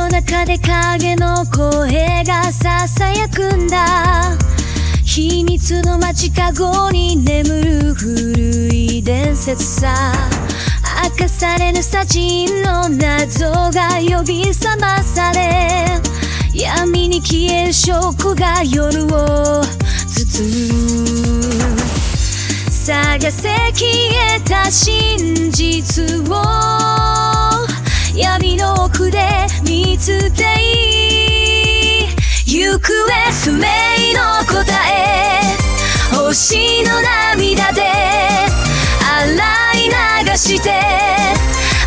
の中で影の声が囁くんだ。秘密の街角に眠る古い伝説さ。明かされぬサジンの謎が呼び覚まされ、闇に消える証拠が夜を包む。探せ消えた真実を闇の奥で見つけ、行方不明の答え、星の涙で洗い流して、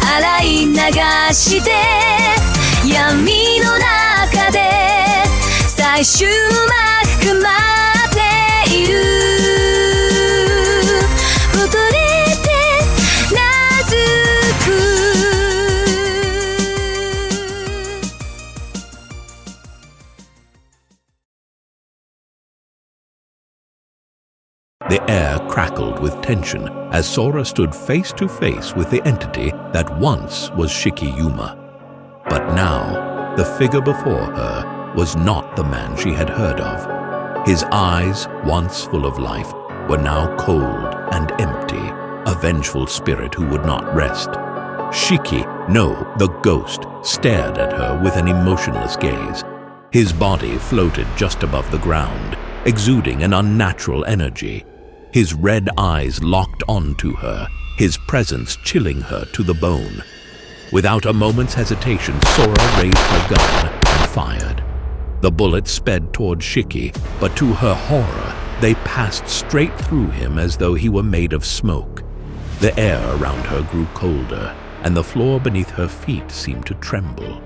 洗い流して、闇の中で最終幕が待っている。踊れて名付く。The air crackled with tension as Sora stood face to face with the entity that once was Shiki Yuma. But now, the figure before her was not the man she had heard of. His eyes, once full of life, were now cold and empty, a vengeful spirit who would not rest. Shiki, no, the ghost, stared at her with an emotionless gaze. His body floated just above the ground, exuding an unnatural energy. His red eyes locked onto her, his presence chilling her to the bone. Without a moment's hesitation, Sora raised her gun and fired. The bullet sped toward Shiki, but to her horror, they passed straight through him as though he were made of smoke. The air around her grew colder, and the floor beneath her feet seemed to tremble.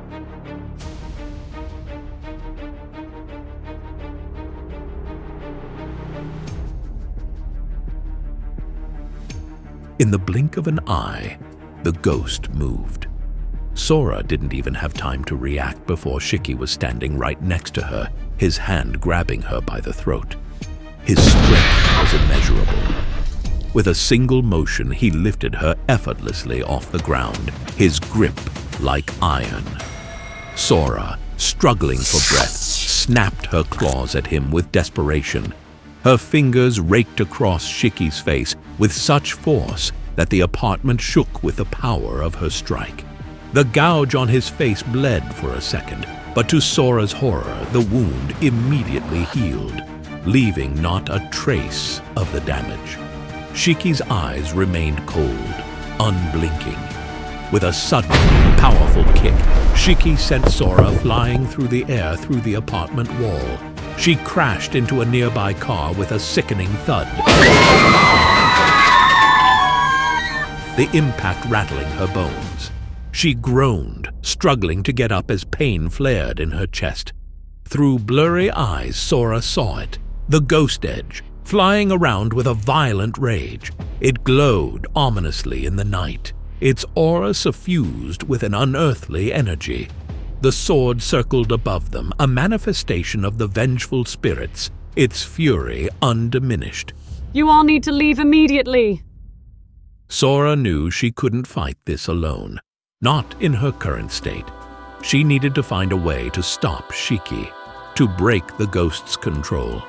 In the blink of an eye, the ghost moved. Sora didn't even have time to react before Shiki was standing right next to her, his hand grabbing her by the throat. His strength was immeasurable. With a single motion, he lifted her effortlessly off the ground, his grip like iron. Sora, struggling for breath, snapped her claws at him with desperation. Her fingers raked across Shiki's face with such force that the apartment shook with the power of her strike. The gouge on his face bled for a second, but to Sora's horror, the wound immediately healed, leaving not a trace of the damage. Shiki's eyes remained cold, unblinking. With a sudden, powerful kick, Shiki sent Sora flying through the air through the apartment wall. She crashed into a nearby car with a sickening thud, the impact rattling her bones. She groaned, struggling to get up as pain flared in her chest. Through blurry eyes, Sora saw it, the ghost edge, flying around with a violent rage. It glowed ominously in the night, its aura suffused with an unearthly energy. The sword circled above them, a manifestation of the vengeful spirits, its fury undiminished. You all need to leave immediately. Sora knew she couldn't fight this alone, not in her current state. She needed to find a way to stop Shiki, to break the ghost's control.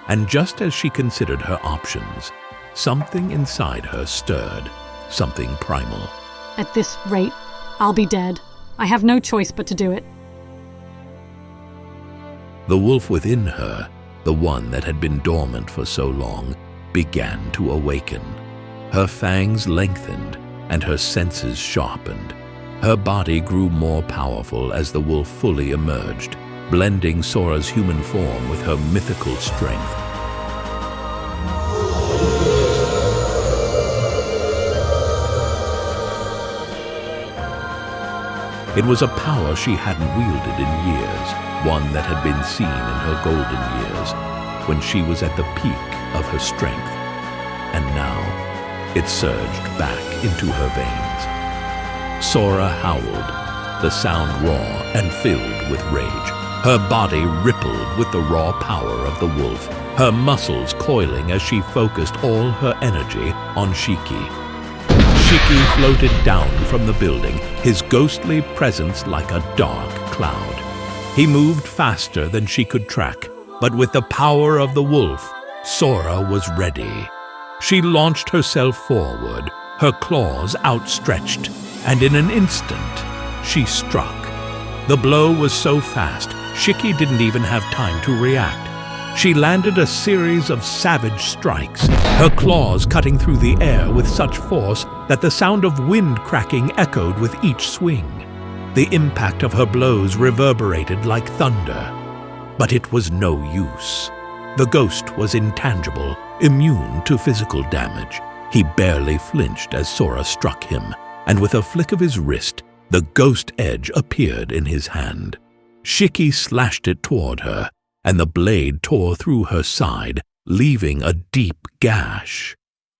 And just as she considered her options, something inside her stirred, something primal. At this rate, I'll be dead. I have no choice but to do it. The wolf within her, the one that had been dormant for so long, began to awaken. Her fangs lengthened and her senses sharpened. Her body grew more powerful as the wolf fully emerged, blending Sora's human form with her mythical strength. It was a power she hadn't wielded in years, one that had been seen in her golden years, when she was at the peak of her strength. And now, it surged back into her veins. Sora howled, the sound raw and filled with rage. Her body rippled with the raw power of the wolf, her muscles coiling as she focused all her energy on Shiki. Shiki floated down from the building, his ghostly presence like a dark cloud. He moved faster than she could track, but with the power of the wolf, Sora was ready. She launched herself forward, her claws outstretched, and in an instant, she struck. The blow was so fast, Shiki didn't even have time to react. She landed a series of savage strikes, her claws cutting through the air with such force that the sound of wind cracking echoed with each swing. The impact of her blows reverberated like thunder. But it was no use. The ghost was intangible, immune to physical damage. He barely flinched as Sora struck him, and with a flick of his wrist, the ghost edge appeared in his hand. Shiki slashed it toward her, and the blade tore through her side, leaving a deep gash.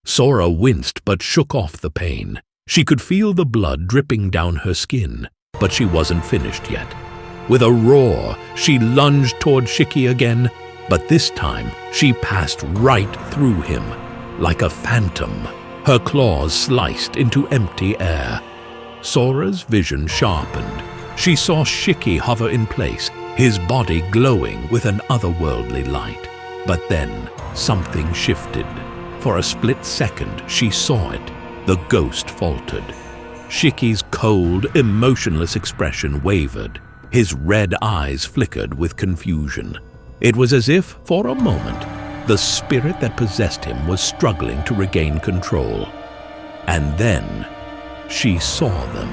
Sora winced but shook off the pain. She could feel the blood dripping down her skin, but she wasn't finished yet. With a roar, she lunged toward Shiki again, but this time she passed right through him. Like a phantom, her claws sliced into empty air. Sora's vision sharpened. She saw Shiki hover in place, his body glowing with an otherworldly light. But then, something shifted. For a split second, she saw it. The ghost faltered. Shiki's cold, emotionless expression wavered. His red eyes flickered with confusion. It was as if, for a moment, the spirit that possessed him was struggling to regain control. And then, she saw them.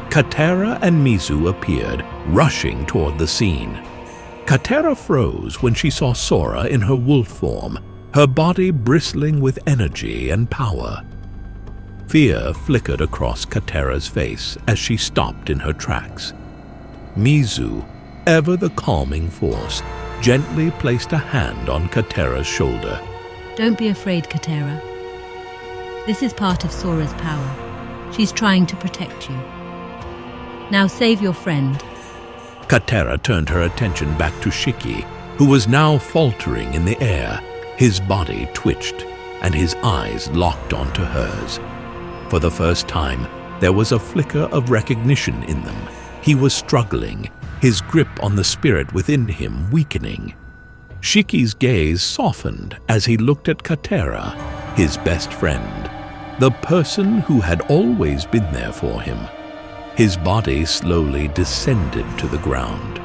Katera and Mizu appeared, rushing toward the scene. Katera froze when she saw Sora in her wolf form, her body bristling with energy and power. Fear flickered across Katera's face as she stopped in her tracks. Mizu, ever the calming force, gently placed a hand on Katera's shoulder. Don't be afraid, Katera. This is part of Sora's power. She's trying to protect you. Now save your friend. Katera turned her attention back to Shiki, who was now faltering in the air. His body twitched, and his eyes locked onto hers. For the first time, there was a flicker of recognition in them. He was struggling, his grip on the spirit within him weakening. Shiki's gaze softened as he looked at Katera, his best friend, the person who had always been there for him. His body slowly descended to the ground.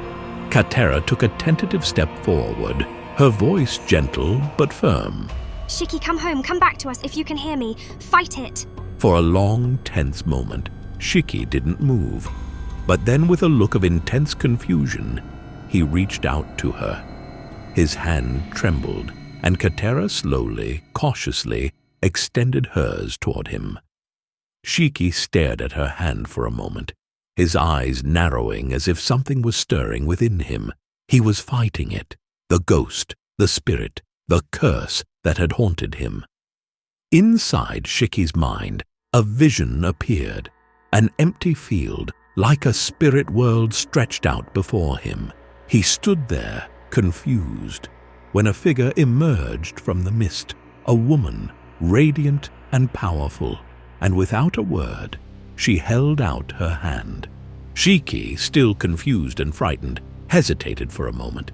Katera took a tentative step forward, her voice gentle but firm. Shiki, come home. Come back to us if you can hear me. Fight it. For a long, tense moment, Shiki didn't move. But then with a look of intense confusion, he reached out to her. His hand trembled, and Katera slowly, cautiously, extended hers toward him. Shiki stared at her hand for a moment, his eyes narrowing as if something was stirring within him. He was fighting it, the ghost, the spirit, the curse that had haunted him. Inside Shiki's mind, a vision appeared, an empty field, like a spirit world stretched out before him. He stood there, confused, when a figure emerged from the mist, a woman, radiant and powerful, and without a word, she held out her hand. Shiki, still confused and frightened, hesitated for a moment.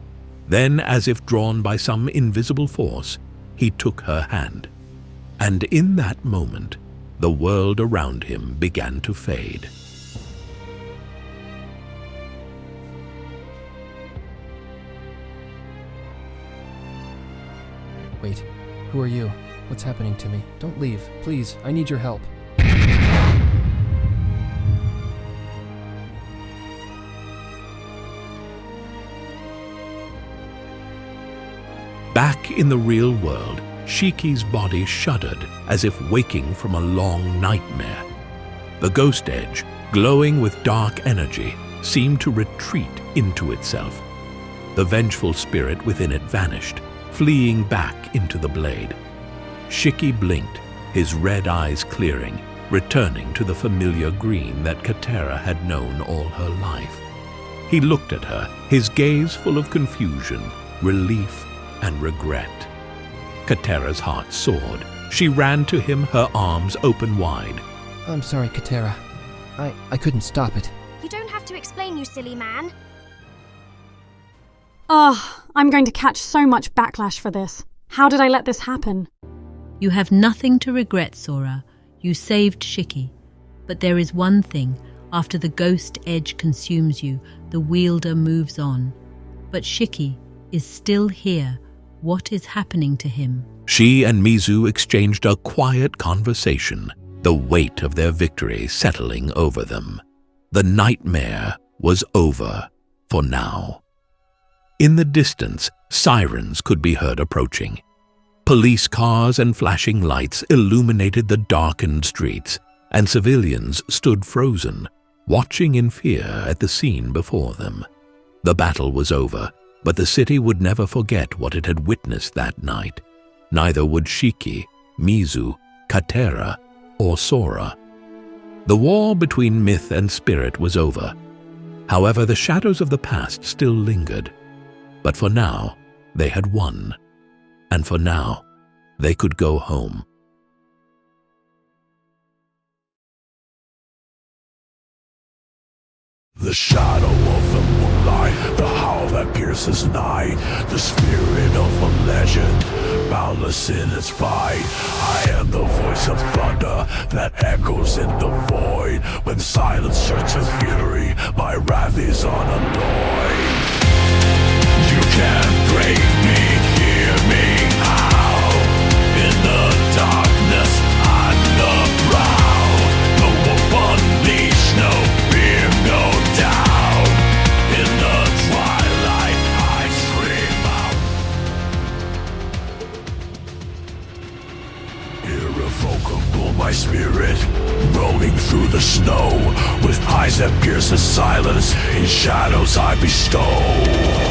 Then, as if drawn by some invisible force, he took her hand. And in that moment, the world around him began to fade. Wait, who are you? What's happening to me? Don't leave, please. I need your help. Back in the real world, Shiki's body shuddered as if waking from a long nightmare. The ghost edge, glowing with dark energy, seemed to retreat into itself. The vengeful spirit within it vanished, fleeing back into the blade. Shiki blinked, his red eyes clearing, returning to the familiar green that Katera had known all her life. He looked at her, his gaze full of confusion, relief, and regret. Katera's heart soared. She ran to him, her arms open wide. I'm sorry, Katera. I couldn't stop it. You don't have to explain. explain, you silly man. Ugh, I'm going to catch so much backlash for this. How did I let this happen? You have nothing to regret, Sora. You saved Shiki. But there is one thing. After the ghost edge consumes you, the wielder moves on. But Shiki is still here. What is happening to him? She and Mizu exchanged a quiet conversation, the weight of their victory settling over them. The nightmare was over for now. In the distance, sirens could be heard approaching. Police cars and flashing lights illuminated the darkened streets, and civilians stood frozen, watching in fear at the scene before them. The battle was over, but the city would never forget what it had witnessed that night. Neither would Shiki, Mizu, Katera, or Sora. The war between myth and spirit was over. However, the shadows of the past still lingered. But for now, they had won. And for now, they could go home. The shadow of the moonlight, the howl that pierces night, the spirit of a legend, boundless in its fight. I am the voice of thunder that echoes in the void. When silence turns to fury, my wrath is unalloyed. You can't break me, hear me out. In the darkness, on the prowl. No wolf unleashed, no fear, no doubt. In the twilight, I scream out. Irrevocable, my spirit, rolling through the snow. With eyes that pierce the silence, in shadows I bestow.